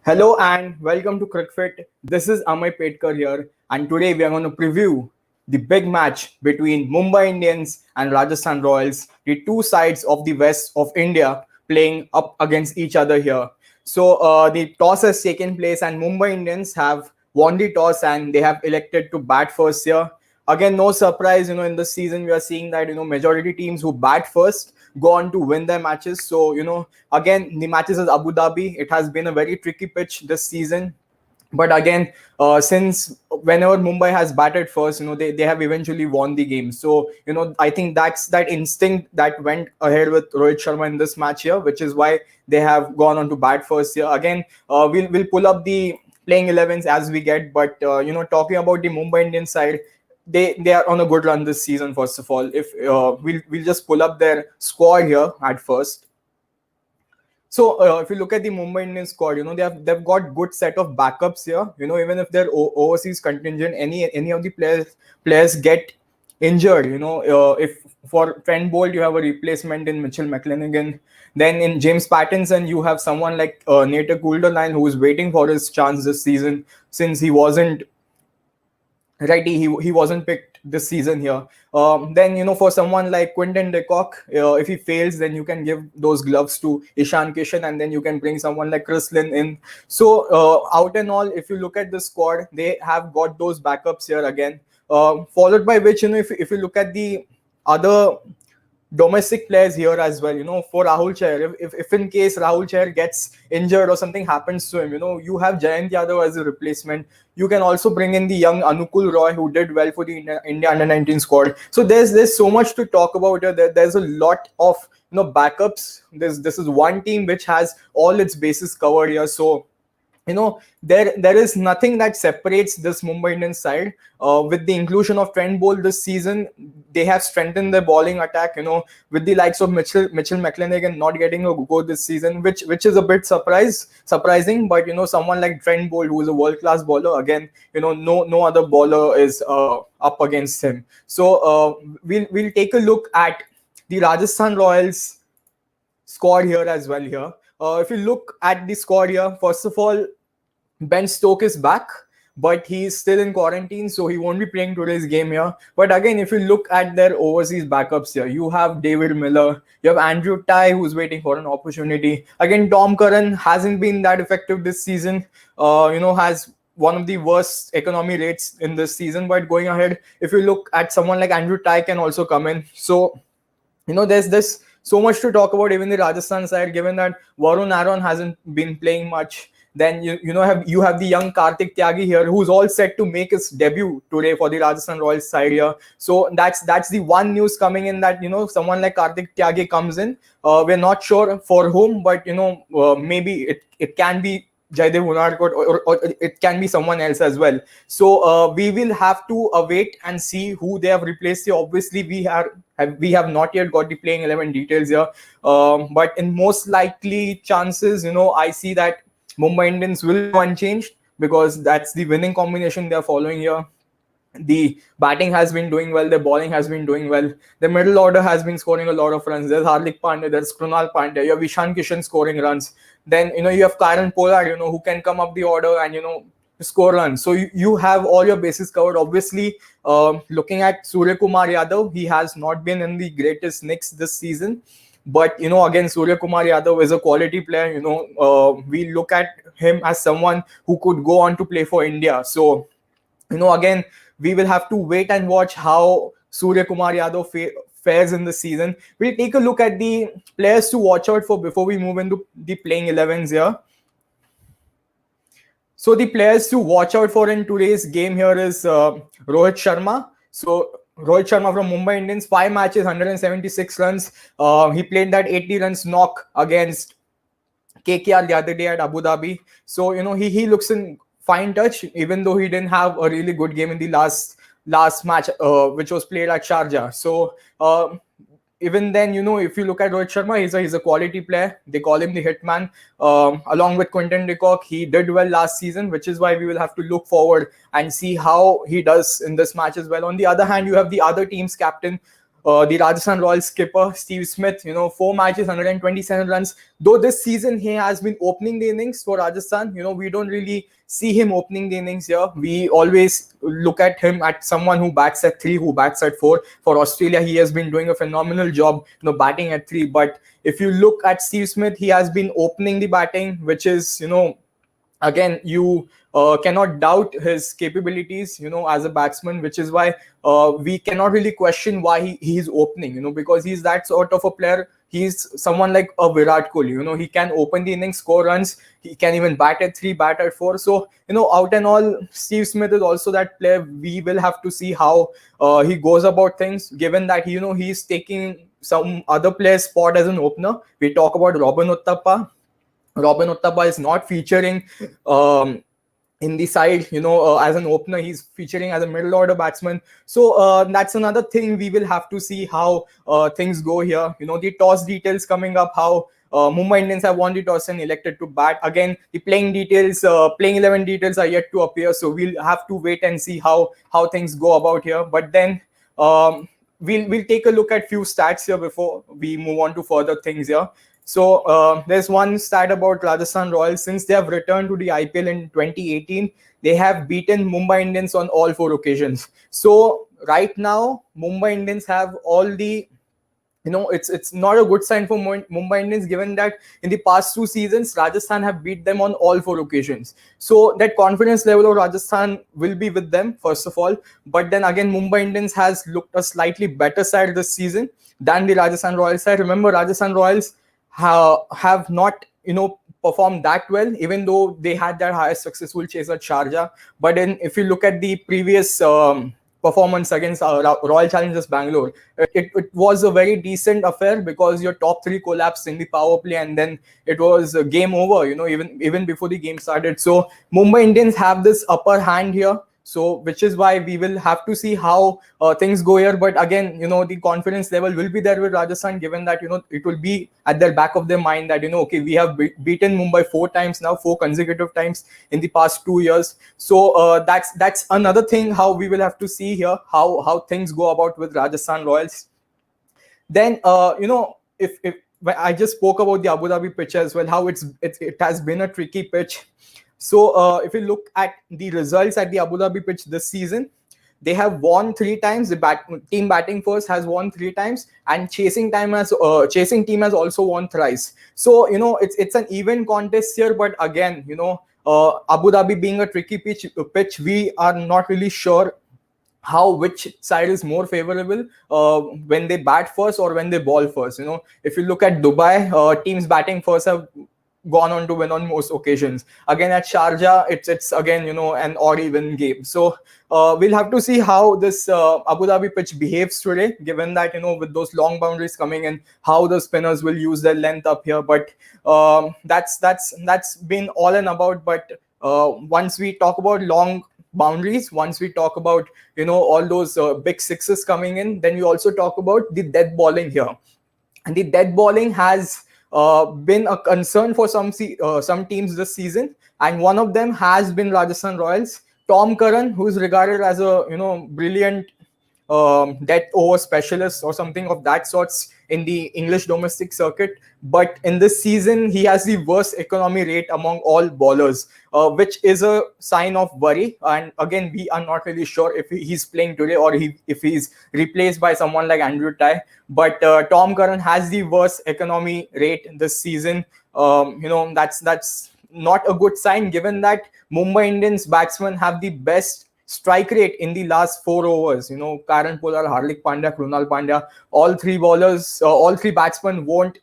Hello and welcome to Cricfit. This is Amay Petkar here, and today we are going to preview the big match between Mumbai Indians and Rajasthan Royals, the two sides of the west of India playing up against each other here. So the toss has taken place, and Mumbai Indians have won the toss and they have elected to bat first here. Again, no surprise, in this season we are seeing that majority teams who bat first go on to win their matches. So again, the matches is Abu Dhabi. It has been a very tricky pitch this season. But again, since whenever Mumbai has batted first, they have eventually won the game. So, I think that's that instinct that went ahead with Rohit Sharma in this match here, which is why they have gone on to bat first here. Again, we'll pull up the playing 11s as we get. But, talking about the Mumbai Indian side, they are on a good run this season. First of all, if we'll just pull up their squad here at first. So if you look at the Mumbai Indians squad, they've got good set of backups here. Even if they're overseas contingent, any of the players get injured. If for Trent Bolt you have a replacement in Mitchell McClenaghan, then in James Pattinson you have someone like Nate Coulter-Line who is waiting for his chance this season since he wasn't right. He wasn't picked this season here. Then for someone like Quinton de Kock, if he fails, then you can give those gloves to Ishan Kishan, and then you can bring someone like Chris Lynn in. So out and all, if you look at the squad, they have got those backups here again. Followed by which, if you look at the other domestic players here as well, for Rahul Chair, if in case Rahul Chair gets injured or something happens to him, you have Jayant Yadav as a replacement. You can also bring in the young Anukul Roy who did well for the India under-19 squad. So there's so much to talk about here. There's a lot of backups. This is one team which has all its bases covered here. So there is nothing that separates this Mumbai Indians side. With the inclusion of Trent Bolt this season, they have strengthened their bowling attack. With the likes of Mitchell McClenaghan not getting a go this season, which is a bit surprising. But someone like Trent Bolt, who is a world class bowler, again, no other bowler is up against him. So we'll take a look at the Rajasthan Royals squad here as well here. If you look at the squad here, first of all, Ben Stokes is back, but he's still in quarantine, so he won't be playing today's game here. But again, if you look at their overseas backups here, you have David Miller, you have Andrew Tye, who's waiting for an opportunity. Again, Tom Curran hasn't been that effective this season, has one of the worst economy rates in this season. But going ahead, if you look at someone like Andrew Tye can also come in. So, there's this so much to talk about even the Rajasthan side, given that Varun Aaron hasn't been playing much. Then you have the young Kartik Tyagi here, who's all set to make his debut today for the Rajasthan Royals side here. So that's the one news coming in, that someone like Kartik Tyagi comes in. We're not sure for whom, but maybe it can be Jaidev Unadkot, or it can be someone else as well. So we will have to wait and see who they have replaced here. Obviously, we have not yet got the playing 11 details here. But in most likely chances, I see that Mumbai Indians will go unchanged, because that's the winning combination they are following here. The batting has been doing well, the bowling has been doing well, the middle order has been scoring a lot of runs. There's Hardik Pandya, there's Krunal Pandya, you have Ishan Kishan scoring runs. Then you have Karen Pollard, who can come up the order and score runs. So you have all your bases covered. Obviously, looking at Surya Kumar Yadav, he has not been in the greatest nicks this season. But again, Surya Kumar Yadav is a quality player. We look at him as someone who could go on to play for India. So again, we will have to wait and watch how Surya Kumar Yadav fares in the season. We'll take a look at the players to watch out for before we move into the playing 11s here. So the players to watch out for in today's game here is Rohit Sharma. So Rohit Sharma from Mumbai Indians, 5 matches, 176 runs. He played that 80 runs knock against KKR the other day at Abu Dhabi. So he looks in fine touch, even though he didn't have a really good game in the last match, which was played at Sharjah. So even then, if you look at Rohit Sharma, he's a quality player. They call him the hitman. Along with Quinton de Kock, he did well last season, which is why we will have to look forward and see how he does in this match as well. On the other hand, you have the other team's captain, the Rajasthan Royals skipper Steve Smith, 4 matches, 127 runs. Though this season he has been opening the innings for Rajasthan, we don't really see him opening the innings here. We always look at him at someone who bats at 3, who bats at 4. For Australia, he has been doing a phenomenal job, batting at 3. But if you look at Steve Smith, he has been opening the batting, which is, again, you cannot doubt his capabilities, as a batsman, which is why we cannot really question why he's opening, because he's that sort of a player. He's someone like a Virat Kohli, he can open the innings, score runs, he can even bat at 3, bat at 4. So, out and all, Steve Smith is also that player. We will have to see how he goes about things, given that, he's taking some other player's spot as an opener. We talk about Robin Uthappa. Robin Uthappa is not featuring in the side, as an opener. He's featuring as a middle order batsman. So that's another thing. We will have to see how things go here. The toss details coming up, how Mumbai Indians have won the toss and elected to bat. Again, the playing 11 details are yet to appear. So we'll have to wait and see how things go about here. But then we'll take a look at few stats here before we move on to further things here. So there's one stat about Rajasthan Royals. Since they have returned to the IPL in 2018, they have beaten Mumbai Indians on all 4 occasions. So right now, Mumbai Indians have all the, it's not a good sign for Mumbai Indians, given that in the past 2 seasons, Rajasthan have beat them on all 4 occasions. So that confidence level of Rajasthan will be with them, first of all. But then again, Mumbai Indians has looked a slightly better side this season than the Rajasthan Royals side. Remember, Rajasthan Royals have not performed that well, even though they had their highest successful chase at Sharjah. But then if you look at the previous performance against Royal Challengers Bangalore, it was a very decent affair, because your top 3 collapsed in the power play, and then it was a game over, even before the game started. So Mumbai Indians have this upper hand here. So, which is why we will have to see how things go here. But again, the confidence level will be there with Rajasthan, given that, it will be at the back of their mind that, okay, we have beaten Mumbai 4 times now, 4 consecutive times in the past 2 years. So that's another thing, how we will have to see here, how things go about with Rajasthan Royals. Then, if I just spoke about the Abu Dhabi pitch as well, how it has been a tricky pitch. So if you look at the results at the Abu Dhabi pitch this season, they have won 3 times. The team batting first has won 3 times, and chasing team has also won thrice. So it's an even contest here. But again, Abu Dhabi being a tricky pitch, we are not really sure which side is more favorable when they bat first or when they ball first. If you look at Dubai, teams batting first have gone on to win on most occasions. Again, at Sharjah, it's again, an odd even game. So we'll have to see how this Abu Dhabi pitch behaves today, given that, with those long boundaries coming in, how the spinners will use their length up here. But that's been all and about. But once we talk about long boundaries, once we talk about, all those big sixes coming in, then we also talk about the death bowling here. And the death bowling has been a concern for some teams this season, and one of them has been Rajasthan Royals. Tom Curran, who is regarded as a brilliant death over specialist or something of that sorts in the English domestic circuit, but in this season he has the worst economy rate among all bowlers, which is a sign of worry. And again, we are not really sure if he's playing today or if he's replaced by someone like Andrew Tye. But Tom Curran has the worst economy rate this season. That's not a good sign, given that Mumbai Indians batsmen have the best strike rate in the last 4 overs. Karan Polar, Hardik Pandya, Krunal Pandya, all 3 bowlers, all 3 batsmen won't,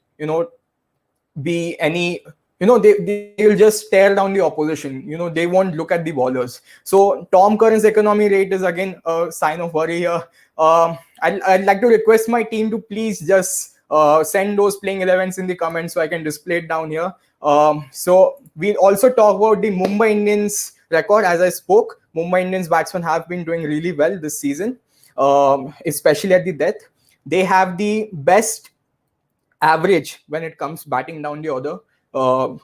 be any, they'll just stare down the opposition. They won't look at the bowlers. So Tom Curran's economy rate is again a sign of worry here. I'd like to request my team to please just send those playing 11s in the comments so I can display it down here. So we'll also talk about the Mumbai Indians record. As I spoke, Mumbai Indians batsmen have been doing really well this season, especially at the death. They have the best average when it comes batting down the order.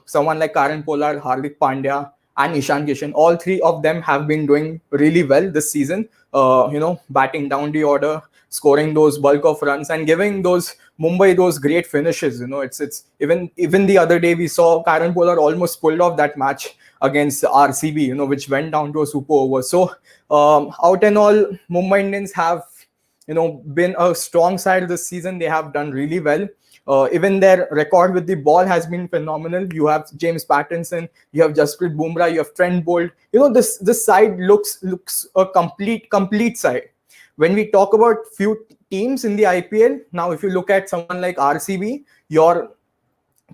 Someone like Karan Polar, Hardik Pandya, and Ishan Kishan, all 3 of them have been doing really well this season, batting down the order. scoring those bulk of runs and giving those Mumbai those great finishes. It's even the other day we saw Karen Polar almost pulled off that match against RCB, which went down to a super over. So out and all, Mumbai Indians have been a strong side this season. They have done really well. Even their record with the ball has been phenomenal. You have James Pattinson, you have Jasprit Bumrah, you have Trent Bolt. This side looks a complete side. When we talk about few teams in the IPL, now if you look at someone like RCB, your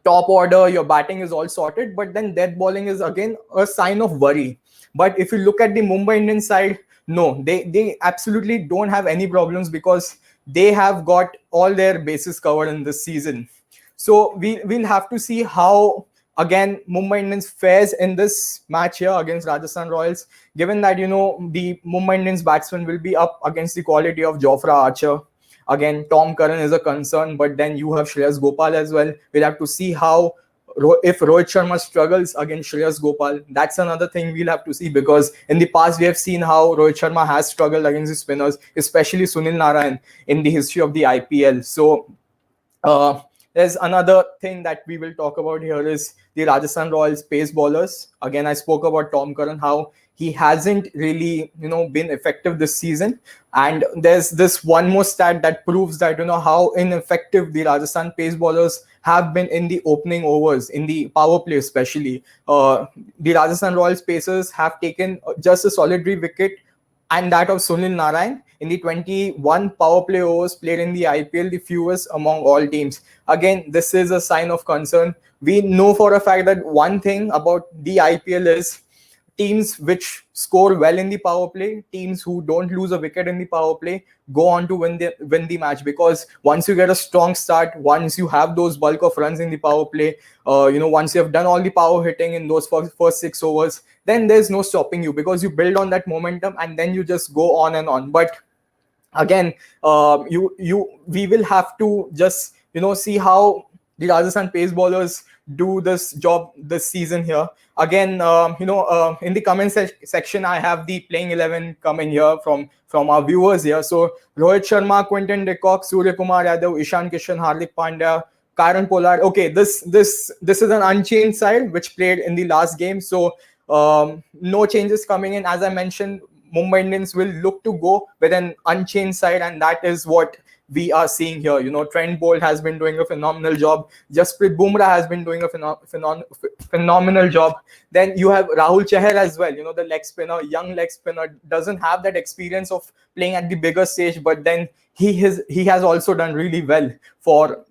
top order, your batting is all sorted, but then death bowling is again a sign of worry. But if you look at the Mumbai Indians side, no, they absolutely don't have any problems because they have got all their bases covered in this season. So we'll have to see how again Mumbai Indians fares in this match here against Rajasthan Royals, given that the Mumbai Indians batsmen will be up against the quality of Jofra Archer. Again, Tom Curran is a concern, but then you have Shreyas Gopal as well. We'll have to see how if Rohit Sharma struggles against Shreyas Gopal. That's another thing we'll have to see, because in the past we have seen how Rohit Sharma has struggled against the spinners, especially Sunil Narayan in the history of the IPL. So there's another thing that we will talk about here is the Rajasthan Royals pace bowlers. Again, I spoke about Tom Curran, how he hasn't really been effective this season, and there's this one more stat that proves that how ineffective the Rajasthan pace bowlers have been in the opening overs, in the power play especially. The Rajasthan Royals pacers have taken just a solitary wicket, and that of Sunil Narayan in the 21 power play overs played in the IPL, the fewest among all teams. Again, this is a sign of concern. We know for a fact that one thing about the IPL is teams which score well in the power play, teams who don't lose a wicket in the power play, go on to win the match, because once you get a strong start, once you have those bulk of runs in the power play, once you have done all the power hitting in those first 6 overs, then there's no stopping you, because you build on that momentum and then you just go on and on. But again, we will have to just see how the Rajasthan pace bowlers do this job this season here. Again, in the comment section, I have the playing 11 coming here from our viewers here. So Rohit Sharma, Quinton de Kock, Surya Kumar Yadav, Ishan Kishan, Hardik Pandya, Karen Pollard. Okay, this is an unchanged side which played in the last game. So no changes coming in. As I mentioned, Mumbai Indians will look to go with an unchanged side, and that is what we are seeing here. Trent Bolt has been doing a phenomenal job. Jasprit Bumrah has been doing a phenomenal job. Then you have Rahul Chahar as well. The leg spinner, young leg spinner, doesn't have that experience of playing at the bigger stage, but then he has also done really well for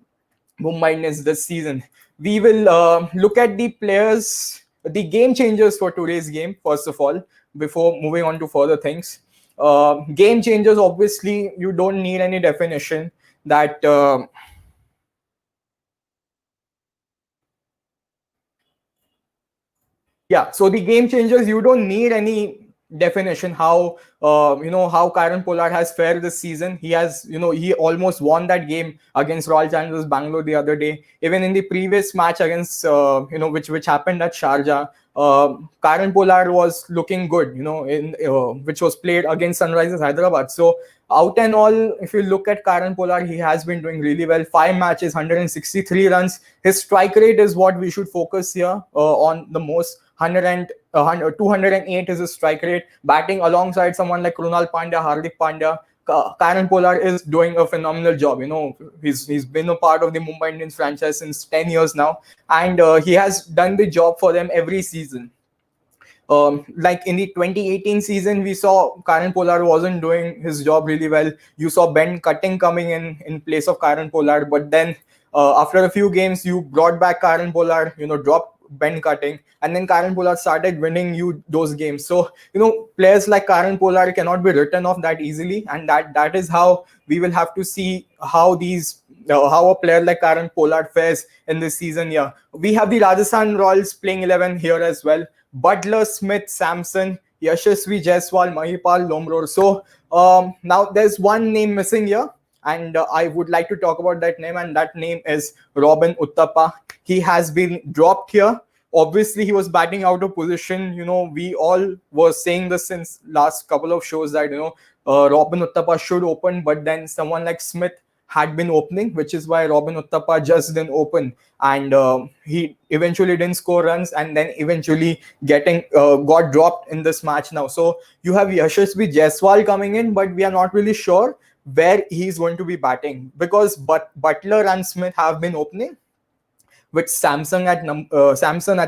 Mumbai Indians this season. We will look at the players, the game changers for today's game, first of all, before moving on to further things. Game changers, obviously, you don't need any definition that so the game changers, you don't need any definition. How how Karen Pollard has fared this season. He has he almost won that game against Royal Challengers Bangalore the other day. Even in the previous match against which happened at Sharjah, Karen Pollard was looking good, in which was played against Sunrisers Hyderabad. So out and all, if you look at Karen Pollard, he has been doing really well. 5 matches, 163 runs. His strike rate is what we should focus here on the most. 208 is his strike rate. Batting alongside someone like Krunal Pandya, Hardik Pandya, Karen Pollard is doing a phenomenal job. He's been a part of the Mumbai Indians franchise since 10 years now, and he has done the job for them every season. Like in the 2018 season, we saw Karen Pollard wasn't doing his job really well. You saw Ben Cutting coming in place of Karen Pollard, but then after a few games, you brought back Karen Pollard, dropped Ben Cutting, and then Karen Pollard started winning you those games. So players like Karen Pollard cannot be written off that easily, and that is how we will have to see how how a player like Karen Pollard fares in this season. Yeah, we have the Rajasthan Royals playing 11 here as well. Butler, Smith, Samson, Yashasvi Jaiswal, Mahipal, Lomror. So now there's one name missing here, and I would like to talk about that name, and that name is Robin Uthappa. He has been dropped here. Obviously, he was batting out of position. We all were saying this since last couple of shows that Robin Uttapa should open, but then someone like Smith had been opening, which is why Robin Uttapa just didn't open, and he eventually didn't score runs, and then eventually got dropped in this match now. So you have Yashasvi Jaiswal coming in, but we are not really sure where he's going to be batting, because Butler and Smith have been opening with Samson at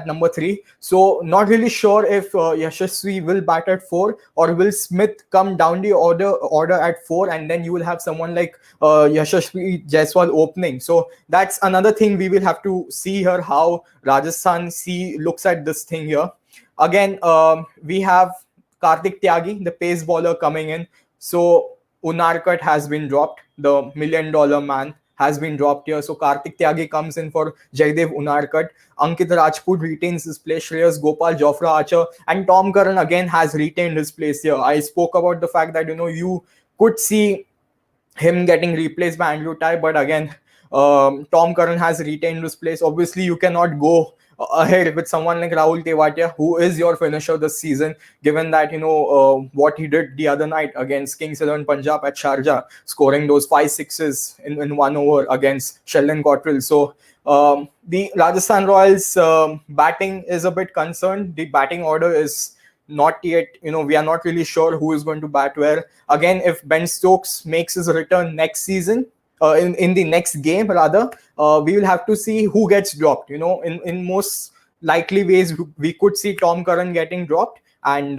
number 3. So not really sure if Yashasvi will bat at 4, or will Smith come down the order at 4, and then you will have someone like Yashasvi Jaiswal opening. So that's another thing we will have to see here, how Rajasthan looks at this thing here. Again, we have Kartik Tyagi, the pace bowler, coming in. So Unarkat has been dropped. The $1 million man has been dropped here. So Kartik Tyagi comes in for Jaydev Unarkat. Ankit Rajput retains his place. Shreyas Gopal, Jofra Archer, and Tom Curran again has retained his place here. I spoke about the fact that you could see him getting replaced by Andrew Tye, but again, Tom Curran has retained his place. Obviously, you cannot go ahead with someone like Rahul Tewatia, who is your finisher this season, given that what he did the other night against Kings 11 Punjab at Sharjah, scoring those 5 sixes in 1 over against Sheldon Cottrell. So the Rajasthan Royals batting is a bit concerned. The batting order is not yet, we are not really sure who is going to bat where. Again, if Ben Stokes makes his return next season, in the next game rather, we will have to see who gets dropped. In most likely ways, we could see Tom Curran getting dropped, and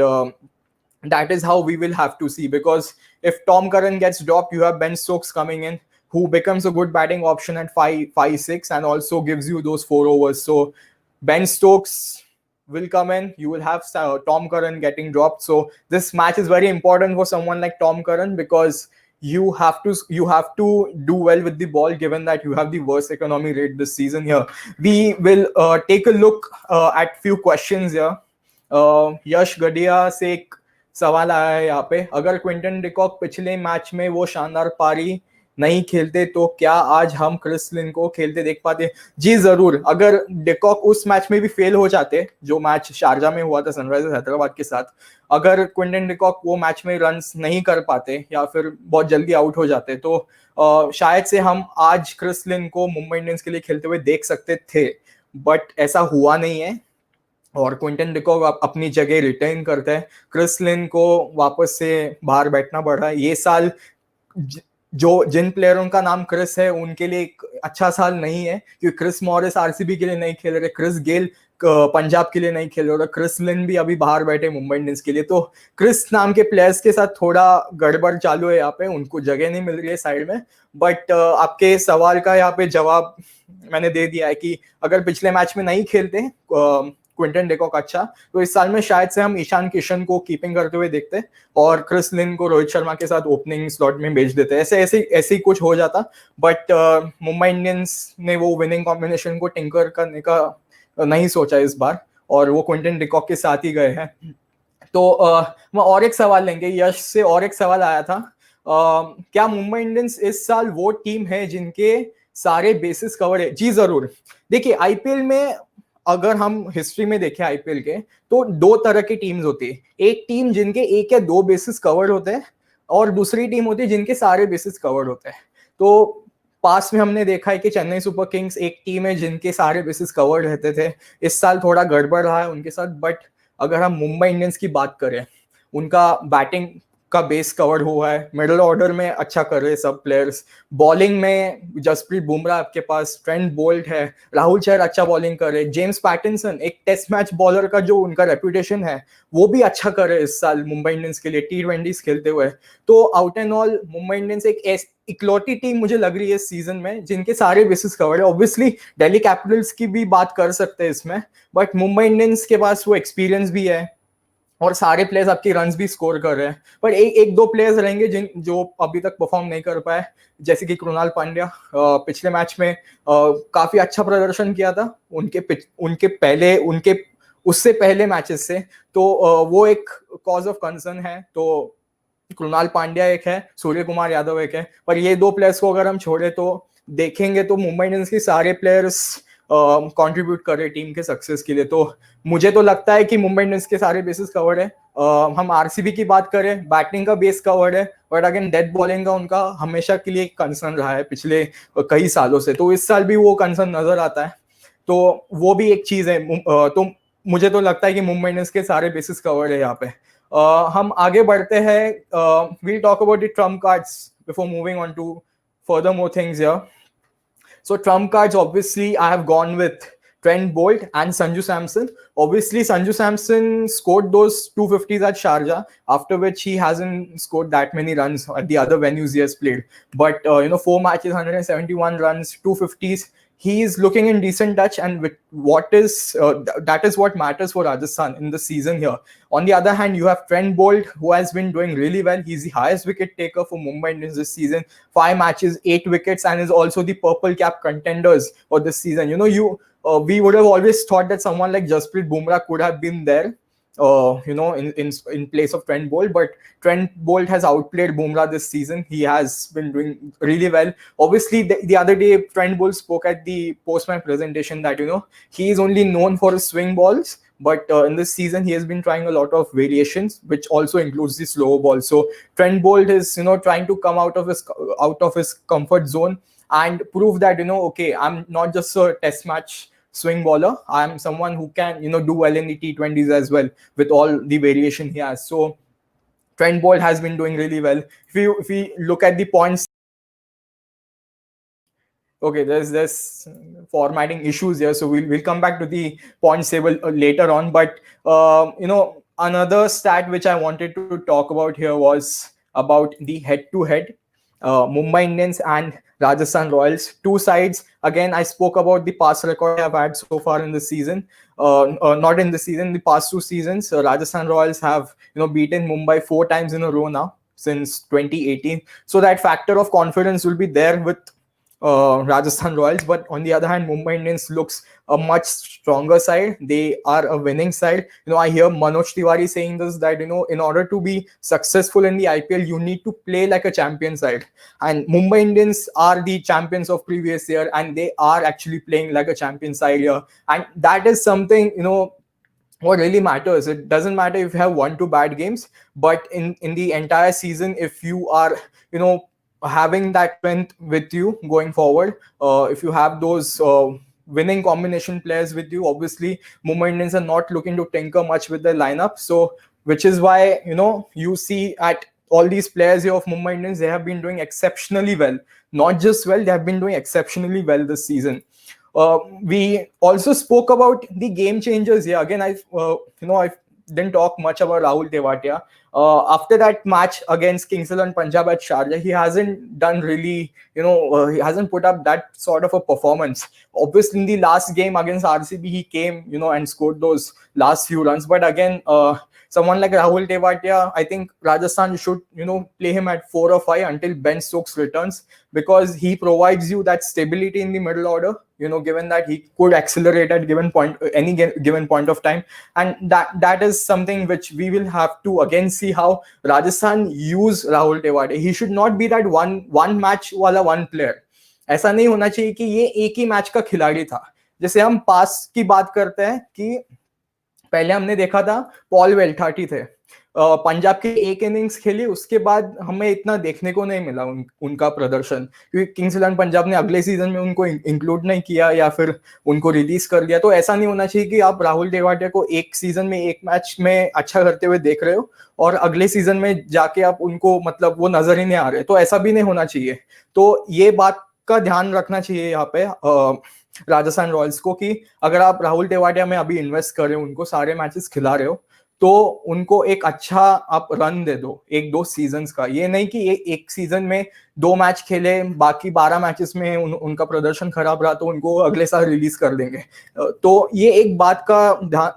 that is how we will have to see, because if Tom Curran gets dropped, you have Ben Stokes coming in, who becomes a good batting option at 5-6 and also gives you those 4 overs. So Ben Stokes will come in, you will have Tom Curran getting dropped. So this match is very important for someone like Tom Curran, because you have to do well with the ball, given that you have the worst economy rate this season here. We will take a look at few questions here. यश गडिया से एक सवाल आया है यहाँ पे, अगर Quinton de Kock पिछले match में वो शानदार पारी नहीं खेलते तो क्या आज हम क्रिस लिन को खेलते देख पाते? जी जरूर, अगर डिकॉक उस मैच में भी फेल हो जाते, जो मैच शारजा में हुआ था सनराइजर्स हैदराबाद के साथ, अगर क्विंटन डिकॉक वो मैच में रन्स नहीं कर पाते या फिर बहुत जल्दी आउट हो जाते, तो शायद से हम आज क्रिस लिन को मुंबई इंडियंस के लिए खेलते हुए देख सकते थे, बट ऐसा हुआ नहीं है और क्विंटन डिकॉक अपनी जगह रिटेन करते हैं। क्रिस लिन को वापस से बाहर बैठना पड़ा। ये साल जिन प्लेयरों का नाम क्रिस है उनके लिए एक अच्छा साल नहीं है, क्योंकि क्रिस मॉरिस आरसीबी के लिए नहीं खेल रहे, क्रिस गेल पंजाब के लिए नहीं खेल रहे, क्रिस लिन भी अभी बाहर बैठे मुंबई इंडियंस के लिए। तो क्रिस नाम के प्लेयर्स के साथ थोड़ा गड़बड़ चालू है यहाँ पे, उनको जगह नहीं मिल रही है साइड में। बट आपके सवाल का यहाँ पे जवाब मैंने दे दिया है कि अगर पिछले मैच में नहीं खेलते क्विंटन डिकॉक अच्छा, तो इस साल में शायद से हम ईशान किशन को कीपिंग करते हुए देखते और क्रिस लिन को रोहित शर्मा के साथ ओपनिंग स्लॉट में भेज देते। ऐसे ही कुछ हो जाता, बट मुंबई इंडियंस ने वो विनिंग कॉम्बिनेशन को टिंकर करने का नहीं सोचा इस बार, और वो क्विंटन डिकॉक के साथ ही गए हैं। तो मैं और एक सवाल लेंगे, यश से और एक सवाल आया था, क्या मुंबई इंडियंस इस साल वो टीम है जिनके सारे बेसिस कवर है? जी जरूर। देखिए, आईपीएल में अगर हम हिस्ट्री में देखें आईपीएल के, तो 2 तरह की टीम्स होती है। एक टीम जिनके 1 या 2 बेसिस कवर्ड होते हैं, और दूसरी टीम होती है जिनके सारे बेसिस कवर्ड होते हैं। तो पास में हमने देखा है कि चेन्नई सुपर किंग्स एक टीम है जिनके सारे बेसिस कवर्ड रहते थे। इस साल थोड़ा गड़बड़ रहा है उनके साथ, बट अगर हम मुंबई इंडियंस की बात करें, उनका बैटिंग का बेस कवर्ड हुआ है, मिडिल ऑर्डर में अच्छा कर रहे सब प्लेयर्स, बॉलिंग में जसप्रीत बुमराह आपके पास, ट्रेंट बोल्ट है, राहुल चहर अच्छा बॉलिंग कर रहे, जेम्स पैटिंसन एक टेस्ट मैच बॉलर का जो उनका रेपुटेशन है वो भी अच्छा कर रहे इस साल मुंबई इंडियंस के लिए T20s खेलते हुए। तो out and all Mumbai Indians एक इकलौती टीम मुझे लग रही है इस सीजन में जिनके सारे बेसिस कवर्ड है। ऑब्वियसली दिल्ली कैपिटल्स की भी बात कर सकते हैं इसमें, बट मुंबई इंडियंस के पास वो एक्सपीरियंस भी है और सारे प्लेयर्स आपकी रन्स भी स्कोर कर रहे हैं। पर एक दो प्लेयर्स रहेंगे जो अभी तक परफॉर्म नहीं कर पाए, जैसे कि कृणाल पांड्या पिछले मैच में काफी अच्छा प्रदर्शन किया था उनके उससे पहले मैचेस से, तो वो एक कॉज ऑफ कंसर्न है। तो कृणाल पांड्या एक है, सूर्य कुमार यादव एक है, पर ये 2 प्लेयर्स को अगर हम छोड़े तो देखेंगे तो मुंबई इंडियंस के सारे प्लेयर्स कंट्रीब्यूट कर रहे टीम के सक्सेस के लिए। तो मुझे तो लगता है कि मुंबई इंडियंस के सारे बेसिस कवर्ड है। हम आरसीबी की बात करें, बैटिंग का बेस कवर्ड है, बट अगेन डेथ बॉलिंग का उनका हमेशा के लिए एक कंसर्न रहा है पिछले कई सालों से, तो इस साल भी वो कंसर्न नजर आता है। तो वो भी एक चीज है। तो मुझे तो लगता है कि मुंबई इंडियंस के सारे बेसिस कवर्ड है यहाँ पे। हम आगे बढ़ते हैं। We'll talk about the trump cards before moving on to further more things here. So trump cards, obviously, I have gone with Trent Bolt and Sanju Samson. Obviously, Sanju Samson scored those 250s at Sharjah, after which he hasn't scored that many runs at the other venues he has played. But 4 matches, 171 runs, 250s. He is looking in decent touch, and with that is what matters for Rajasthan in the season here. On the other hand, you have Trent Bolt, who has been doing really well. He's the highest wicket taker for Mumbai Indians this season. 5 matches, 8 wickets, and is also the purple cap contenders for this season. We would have always thought that someone like Jasprit Bumrah could have been there, in place of Trent Bolt, but Trent Bolt has outplayed Bumrah this season. He has been doing really well. Obviously, the other day, Trent Bolt spoke at the post-match presentation that, he is only known for his swing balls, but in this season, he has been trying a lot of variations, which also includes the slow ball. So Trent Bolt is, trying to come out of his comfort zone and prove that, okay, I'm not just a test match swing bowler. I'm someone who can, do well in the T20s as well with all the variation he has. So Trent Bolt has been doing really well. If we look at the points, okay, there's formatting issues here, so we'll come back to the points table later on. But another stat which I wanted to talk about here was about the head-to-head. Mumbai Indians and Rajasthan Royals, two sides. Again, I spoke about the past record I've had so far in the season. Not in the season, the past 2 seasons. Rajasthan Royals have beaten Mumbai 4 times in a row now since 2018. So that factor of confidence will be there with Rajasthan Royals. But on the other hand, Mumbai Indians looks a much stronger side. They are a winning side. I hear Manoj Tiwari saying this, that in order to be successful in the IPL, you need to play like a champion side. And Mumbai Indians are the champions of previous year, and they are actually playing like a champion side here. And that is something, what really matters. It doesn't matter if you have 1-2 bad games, but in the entire season, if you are having that strength with you going forward, if you have those winning combination players with you, obviously Mumbai Indians are not looking to tinker much with their lineup. So which is why you see at all these players here of Mumbai Indians, they have been doing exceptionally well. Not just well, they have been doing exceptionally well this season. We also spoke about the game changers here. Again, I didn't talk much about Rahul Tewatia. After that match against Kings and Punjab at Sharjah, he hasn't done really, he hasn't put up that sort of a performance. Obviously, in the last game against RCB, he came, and scored those last few runs. But again, someone like Rahul Tewatia, I think Rajasthan should, play him at 4 or 5 until Ben Stokes returns, because he provides you that stability in the middle order, given that he could accelerate at any given point of time. And that is something which we will have to again see how Rajasthan use Rahul Tewatia. He should not be that one match wala one player. ऐसा नहीं होना चाहिए कि ये एक ही match का खिलाड़ी था. जैसे हम पास की बात करते हैं कि पहले हमने देखा था पॉल वेल्ठाटी थे, पंजाब की एक इनिंग्स खेली, उसके बाद हमें इतना देखने को नहीं मिला उनका प्रदर्शन, क्योंकि किंग्स इलेवन पंजाब ने अगले सीजन में उनको इंक्लूड नहीं किया या फिर उनको रिलीज कर दिया. तो ऐसा नहीं होना चाहिए कि आप राहुल तेवाटिया को एक सीजन में एक मैच में अच्छा करते हुए देख रहे हो और अगले सीजन में जाके आप उनको वो नजर ही नहीं आ रहे. तो ऐसा भी नहीं होना चाहिए. तो ये बात का ध्यान रखना चाहिए यहाँ पे राजस्थान रॉयल्स को, कि अगर आप राहुल तेवाटिया में अभी इन्वेस्ट कर रहे हो, उनको सारे मैचेस खिला रहे हो, तो उनको एक अच्छा आप रन दे दो 1-2 सीजन्स का. ये नहीं कि एक सीजन में 2 मैच खेले, बाकी 12 मैचेस में उनका प्रदर्शन खराब रहा तो उनको अगले साल रिलीज कर देंगे. तो ये एक बात का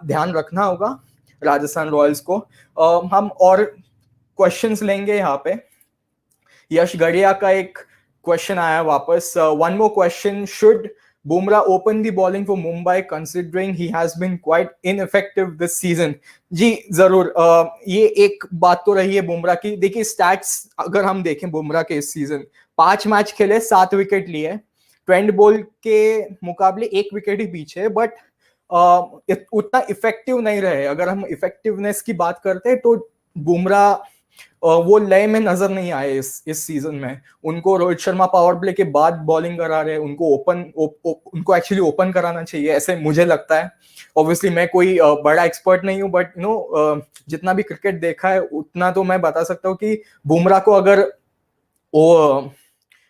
ध्यान रखना होगा राजस्थान रॉयल्स को. हम और क्वेश्चंस लेंगे यहाँ पे. यश गड़िया का एक क्वेश्चन आया वापस. One more question, should Bumrah open the bowling for Mumbai considering he has been quite ineffective this season? जी जरूर. ये एक बात तो रही है बुमराह की. देखिए स्टैट्स अगर हम देखें बुमराह के इस सीजन, 5 मैच खेले, 7 विकेट लिए, ट्रेंड बोल के मुकाबले 1 विकेट ही पीछे, बट उतना इफेक्टिव नहीं रहे. अगर हम इफेक्टिवनेस की बात करते हैं तो बुमराह वो लय में नजर नहीं आए इस सीजन में. उनको रोहित शर्मा पावर प्ले के बाद बॉलिंग करा रहे, उनको एक्चुअली ओपन कराना चाहिए, ऐसे मुझे लगता है. ऑब्वियसली मैं कोई बड़ा एक्सपर्ट नहीं हूं, बट जितना भी क्रिकेट देखा है उतना तो मैं बता सकता हूँ कि बुमराह को अगर वो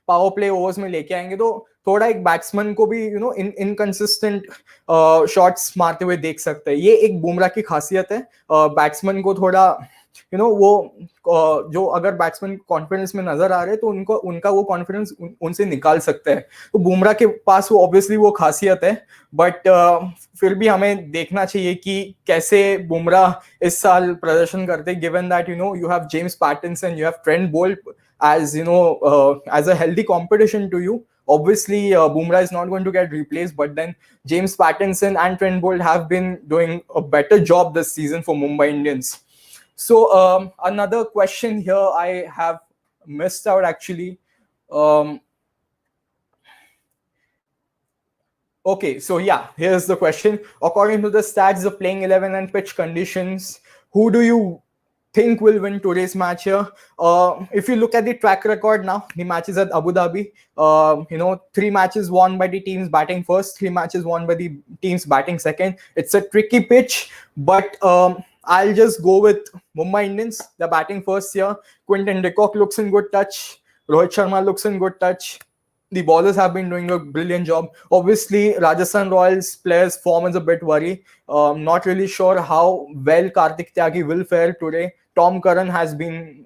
पावर प्ले ओवर्स में लेके आएंगे तो थोड़ा एक बैट्समैन को भी इनकंसिस्टेंट शॉट्स मारते हुए देख सकते हैं. ये एक बुमराह की खासियत है. बैट्समैन को थोड़ा वो जो अगर बैट्समैन कॉन्फिडेंस में नजर आ रहे हैं तो उनका वो कॉन्फिडेंस उनसे निकाल सकते हैं. तो बुमराह के पास वो ऑब्वियसली वो खासियत है, बट फिर भी हमें देखना चाहिए कि कैसे बुमराह इस साल प्रदर्शन करते हैं, given that you have James Pattinson, you have Trent Boult as a healthy competition to you. Obviously, Bumrah is not going to get replaced, but then James Pattinson and Trent Bolt have been doing a better job this season for Mumbai Indians. So another question here I have missed out actually. Okay, so yeah, here's the question. According to the stats, the playing 11 and pitch conditions, who do you think will win today's match here? If you look at the track record now, the matches at Abu Dhabi, 3 matches won by the teams batting first, 3 matches won by the teams batting second. It's a tricky pitch, but I'll just go with Mumbai Indians. They're batting first here. Quinton de Kock looks in good touch. Rohit Sharma looks in good touch. The bowlers have been doing a brilliant job. Obviously, Rajasthan Royals players' form is a bit worry. Not really sure how well Kartik Tyagi will fare today. Tom Curran has been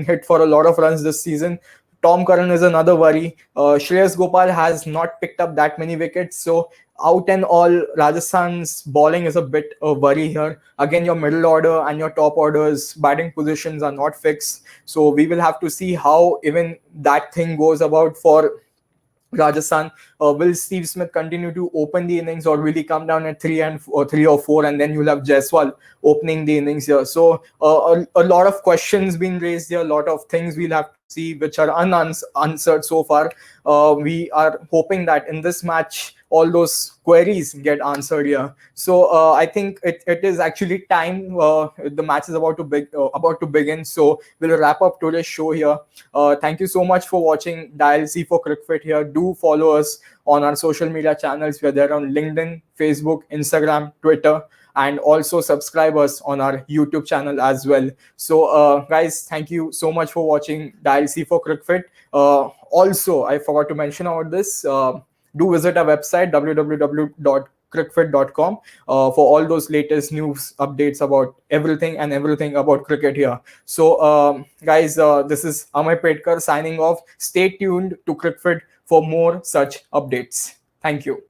hit for a lot of runs this season. Tom Curran is another worry. Shreyas Gopal has not picked up that many wickets. So out and all, Rajasthan's bowling is a bit a worry here. Again, your middle order and your top orders batting positions are not fixed. So we will have to see how even that thing goes about for Rajasthan. Will Steve Smith continue to open the innings, or will he come down at 3 or 4, and then you'll have Jaiswal opening the innings here? So a lot of questions being raised here, a lot of things we'll have to see which are unanswered so far. We are hoping that in this match all those queries get answered here. So I think it is actually time. The match is about to begin. So we'll wrap up today's show here. Thank you so much for watching Dial C for Cricfit here. Do follow us on our social media channels. We're there on LinkedIn, Facebook, Instagram, Twitter, and also subscribe us on our YouTube channel as well. So guys, thank you so much for watching Dial C for Cricfit. Also, I forgot to mention about this. Do visit our website www.cricfit.com for all those latest news updates about everything about cricket here. So guys, this is Amay Petkar signing off. Stay tuned to Cricfit for more such updates. Thank you.